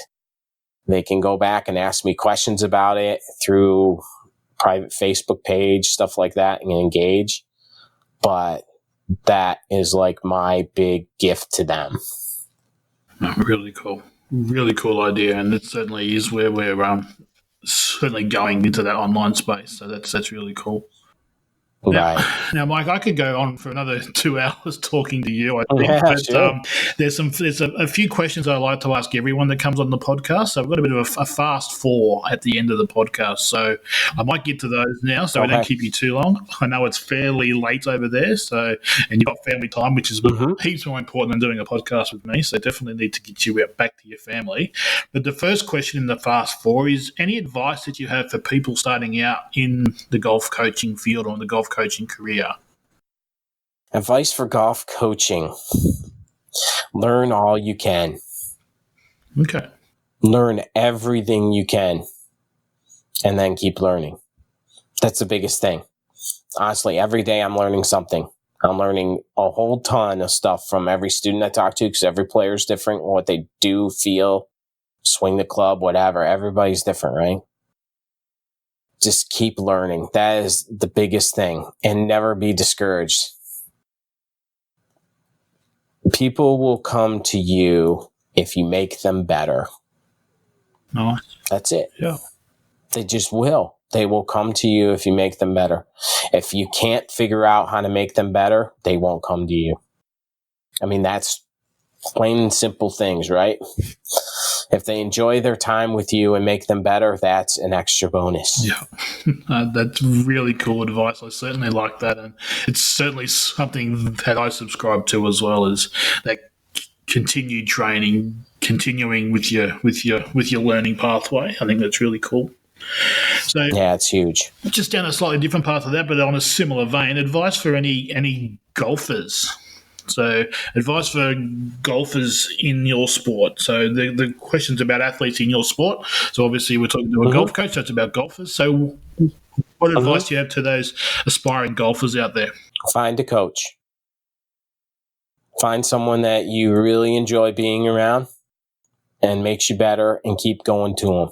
S2: they can go back and ask me questions about it through private Facebook page, stuff like that, and engage. But that is like my big gift to them.
S1: Really cool. Really cool idea. And it certainly is where we're certainly going into that online space. So that's really cool.
S2: Right.
S1: Now, Mike, I could go on for another 2 hours talking to you, I think.
S2: Yeah,
S1: but
S2: sure.
S1: There's a few questions I like to ask everyone that comes on the podcast. So I've got a bit of a fast 4 at the end of the podcast. So I might get to those now so we don't keep you too long. I know it's fairly late over there, and you've got family time, which is heaps more important than doing a podcast with me. So definitely need to get you back to your family. But the first question in the fast 4 is, any advice that you have for people starting out in the golf coaching field or in the golf coaching career?
S2: Advice for golf coaching. Learn all you can.
S1: Okay.
S2: Learn everything you can. and then keep learning. That's the biggest thing. Honestly, every day I'm learning something. I'm learning a whole ton of stuff from every student I talk to because every player is different. What they do, feel, swing the club, whatever. Everybody's different, right? Just keep learning. That is the biggest thing. And never be discouraged. People will come to you if you make them better.
S1: Nice.
S2: That's it.
S1: Yeah.
S2: They just will. They will come to you if you make them better. If you can't figure out how to make them better, they won't come to you. I mean, that's plain and simple things, right? If they enjoy their time with you and make them better, that's an extra bonus.
S1: Yeah, that's really cool advice. I certainly like that, and it's certainly something that I subscribe to as well. Is that continued training, continuing with your learning pathway. I think that's really cool. So
S2: yeah, it's huge.
S1: Just down a slightly different path of that, but on a similar vein, advice for any golfers. So advice for golfers in your sport. So the question's about athletes in your sport. So obviously we're talking to a golf coach. That's about golfers. So what advice do you have to those aspiring golfers out there?
S2: Find a coach. Find someone that you really enjoy being around and makes you better, and keep going to them.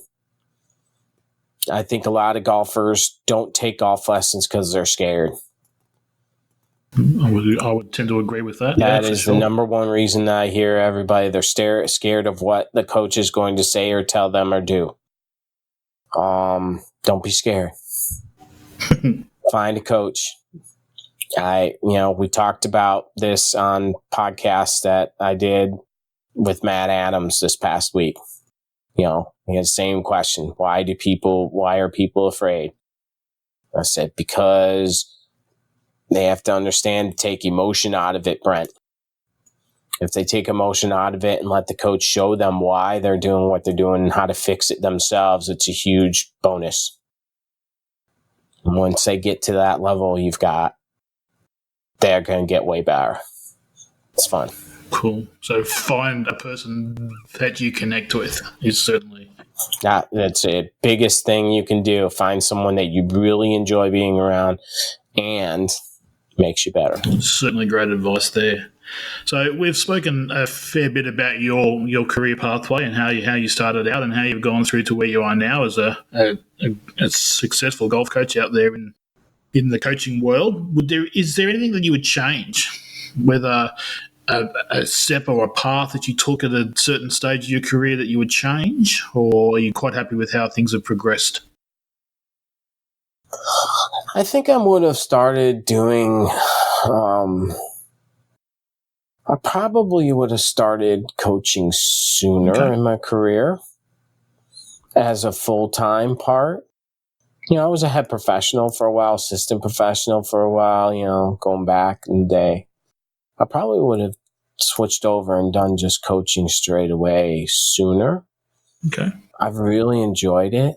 S2: I think a lot of golfers don't take golf lessons because they're scared.
S1: I would tend to agree with that.
S2: That is the number one reason I hear everybody. They're scared of what the coach is going to say or tell them or do. Don't be scared. Find a coach. We talked about this on podcasts that I did with Matt Adams this past week. He had the same question. Why are people afraid? I said, because they have to understand to take emotion out of it, Brent. If they take emotion out of it and let the coach show them why they're doing what they're doing and how to fix it themselves, it's a huge bonus. And once they get to that level they're going to get way better. It's fun.
S1: Cool. So find a person that you connect with is certainly...
S2: That's the biggest thing you can do. Find someone that you really enjoy being around and makes you better.
S1: Certainly great advice there. So we've spoken a fair bit about your career pathway and how you started out and how you've gone through to where you are now as a successful golf coach out there in the coaching world. Is there anything that you would change, whether a step or a path that you took at a certain stage of your career that you would change, or are you quite happy with how things have progressed?
S2: I think I would have started doing, I probably would have started coaching sooner in my career as a full-time part. I was a head professional for a while, assistant professional for a while, going back in the day. I probably would have switched over and done just coaching straight away sooner.
S1: Okay.
S2: I've really enjoyed it.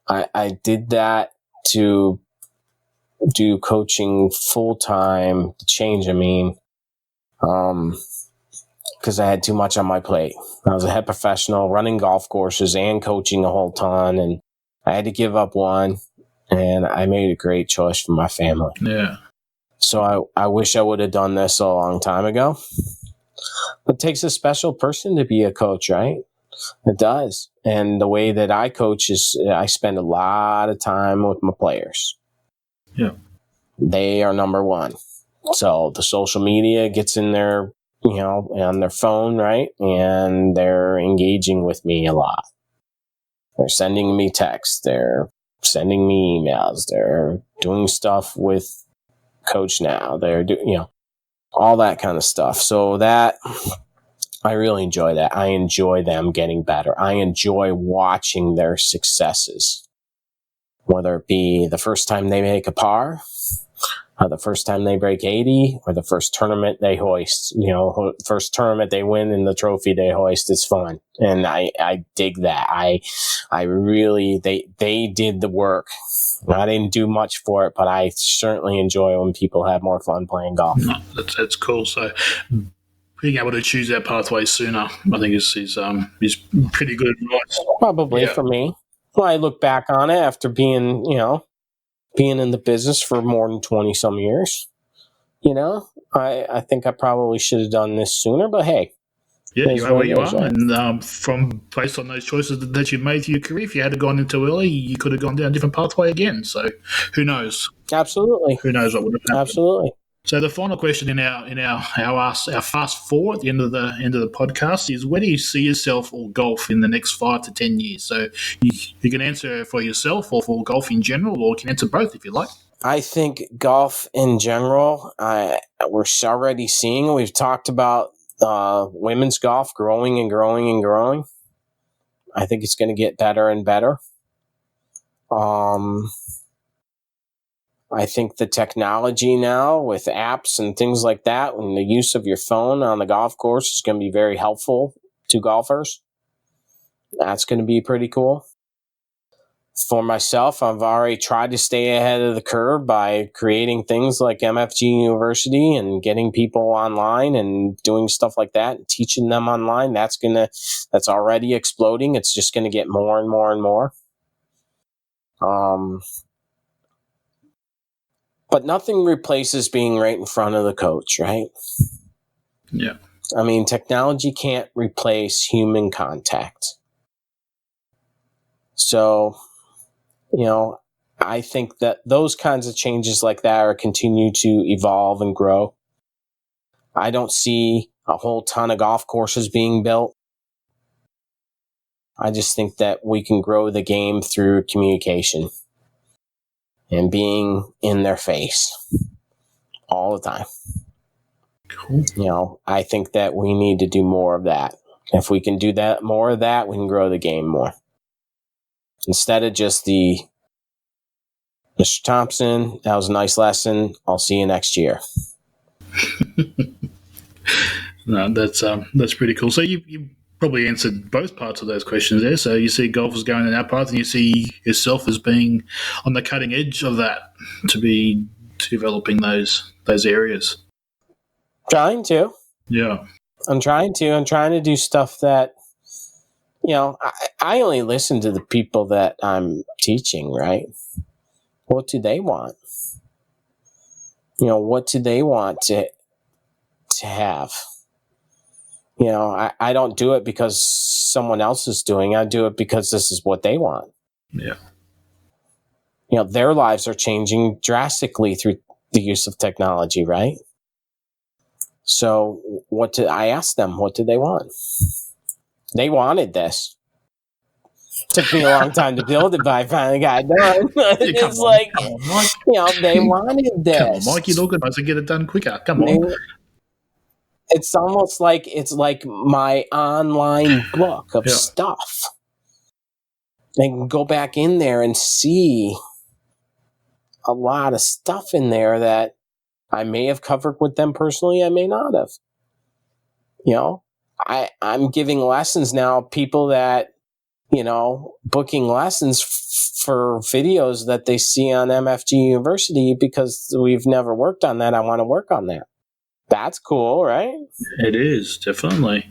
S2: I did that to do coaching full-time, because I had too much on my plate. I was a head professional running golf courses and coaching a whole ton, and I had to give up one, and I made a great choice for my family.
S1: Yeah.
S2: So I wish I would have done this a long time ago. It takes a special person to be a coach, right? It does. And the way that I coach is I spend a lot of time with my players.
S1: Yeah.
S2: They are number one. So the social media gets in their, on their phone, right? And they're engaging with me a lot. They're sending me texts. They're sending me emails. They're doing stuff with Coach Now. They're doing, all that kind of stuff. So that, I really enjoy that. I enjoy them getting better. I enjoy watching their successes, whether it be the first time they make a par, or the first time they break 80, or the first tournament they hoist, first tournament they win and the trophy they hoist. It's fun. And I dig that. I really, they did the work. I didn't do much for it, but I certainly enjoy when people have more fun playing golf.
S1: No, that's cool. So being able to choose that pathway sooner, I think is pretty good advice.
S2: Probably for me. Well, I look back on it after being in the business for more than 20 some years. I think I probably should have done this sooner, but hey,
S1: Yeah,
S2: it
S1: you
S2: is
S1: are
S2: what
S1: where
S2: it
S1: you
S2: is,
S1: are,
S2: right?
S1: and from based on those choices that you made through your career, if you had gone in too early, you could have gone down a different pathway again. So, who knows?
S2: Absolutely.
S1: Who knows what would have happened?
S2: Absolutely.
S1: So, the final question in our fast forward at the end of the podcast is: where do you see yourself or golf in the next 5 to 10 years? So, you can answer for yourself or for golf in general, or you can answer both if you like.
S2: I think golf in general, we're already seeing. We've talked about women's golf growing and growing and growing. I think it's going to get better and better. I think the technology now with apps and things like that, and the use of your phone on the golf course is going to be very helpful to golfers. That's going to be pretty cool. For myself, I've already tried to stay ahead of the curve by creating things like MFG University and getting people online and doing stuff like that and teaching them online. That's already exploding. It's just going to get more and more and more. But nothing replaces being right in front of the coach, right?
S1: Yeah.
S2: I mean, technology can't replace human contact. So, I think that those kinds of changes like that are continue to evolve and grow. I don't see a whole ton of golf courses being built. I just think that we can grow the game through communication and being in their face all the time.
S1: Cool.
S2: I think that we need to do more of that. If we can do more of that, we can grow the game more. Instead of just the Mr. Thompson, that was a nice lesson. I'll see you next year.
S1: No, that's pretty cool. So you probably answered both parts of those questions there. So you see golf as going in that path, and you see yourself as being on the cutting edge of that to be developing those areas.
S2: Trying to.
S1: Yeah.
S2: I'm trying to do stuff that, I only listen to the people that I'm teaching, right? What do they want? What do they want to have? I don't do it because someone else is doing it. I do it because this is what they want.
S1: Yeah.
S2: Their lives are changing drastically through the use of technology, right? So I asked them, what did they want? They wanted this. Took me a long time to build it, but I finally got it done. It's like, they wanted this.
S1: Come on, Mike, you'd organise and get it done quicker. Come on.
S2: It's almost like it's like my online book of stuff. I can go back in there and see a lot of stuff in there that I may have covered with them personally. I may not have. I'm giving lessons now. People that, booking lessons for videos that they see on MFG University because we've never worked on that. I want to work on that. That's cool, right?
S1: It is, definitely.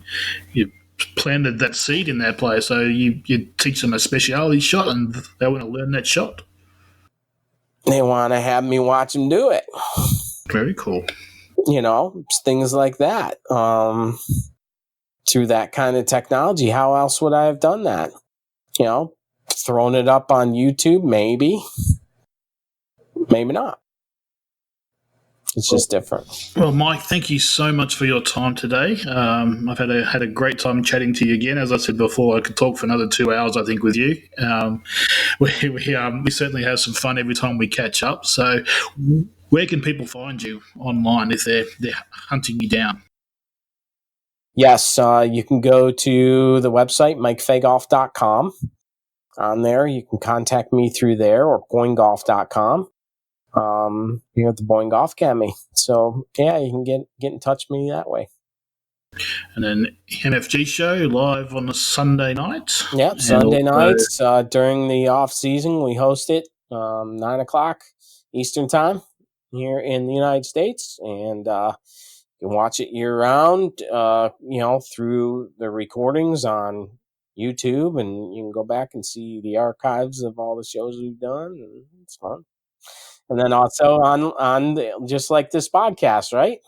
S1: You planted that seed in that player, so you teach them a speciality shot and they want to learn that shot.
S2: They want to have me watch them do it.
S1: Very cool.
S2: Things like that. Through that kind of technology, how else would I have done that? Thrown it up on YouTube, maybe not. It's just different.
S1: Well, Mike, thank you so much for your time today. I've had a great time chatting to you again. As I said before, I could talk for another 2 hours, I think, with you. We certainly have some fun every time we catch up. So where can people find you online if they're hunting you down?
S2: Yes, you can go to the website, mikefegolf.com. On there, you can contact me through there or boingolf.com. Here at the Boing Golf Academy. So, yeah, you can get in touch with me that way.
S1: And then MFG show live on a Sunday night.
S2: Yeah, Sunday nights during the off season. We host it 9:00 Eastern time here in the United States, and you can watch it year round. Through the recordings on YouTube, and you can go back and see the archives of all the shows we've done. And it's fun. And then also just like this podcast, right?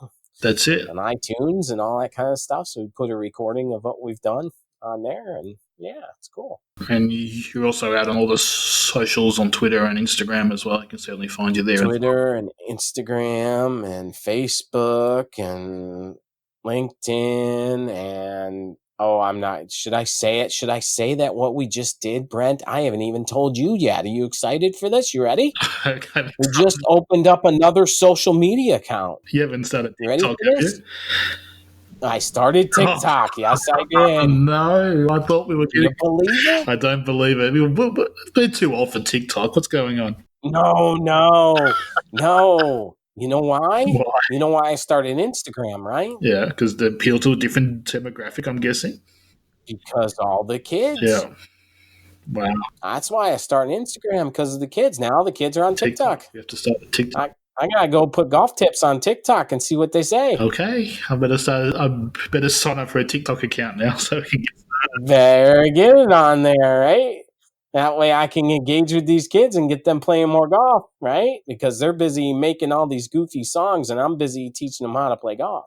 S1: That's it.
S2: On iTunes and all that kind of stuff. So we put a recording of what we've done on there, and yeah, it's cool.
S1: And you're also out on all the socials on Twitter and Instagram as well. I can certainly find you there.
S2: Twitter and Instagram and Facebook and LinkedIn and I'm not. Should I say it? Should I say that what we just did, Brent? I haven't even told you yet. Are you excited for this? You ready? We just opened up another social media account.
S1: You haven't started
S2: TikTok,
S1: you ready for this?
S2: I started TikTok. Yes, I did.
S1: No, I thought we were
S2: getting... You believe it?
S1: I don't believe it. We're too old for TikTok. What's going on?
S2: No. You know why? You know why I started Instagram, right?
S1: Yeah, because they appeal to a different demographic, I'm guessing.
S2: Because all the kids.
S1: Yeah. Wow.
S2: That's why I started Instagram, because of the kids. Now the kids are on TikTok.
S1: You have to start TikTok.
S2: I gotta go put golf tips on TikTok and see what they say.
S1: Okay, I better sign up for a TikTok account now so we can get started.
S2: Better get it on there, right? That way I can engage with these kids and get them playing more golf, right? Because they're busy making all these goofy songs and I'm busy teaching them how to play golf.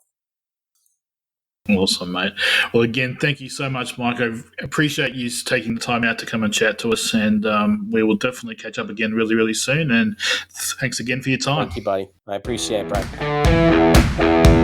S1: Awesome, mate. Well, again, thank you so much, Mike. I appreciate you taking the time out to come and chat to us, and we will definitely catch up again really, really soon. And thanks again for your time.
S2: Thank you, buddy. I appreciate it, Brett.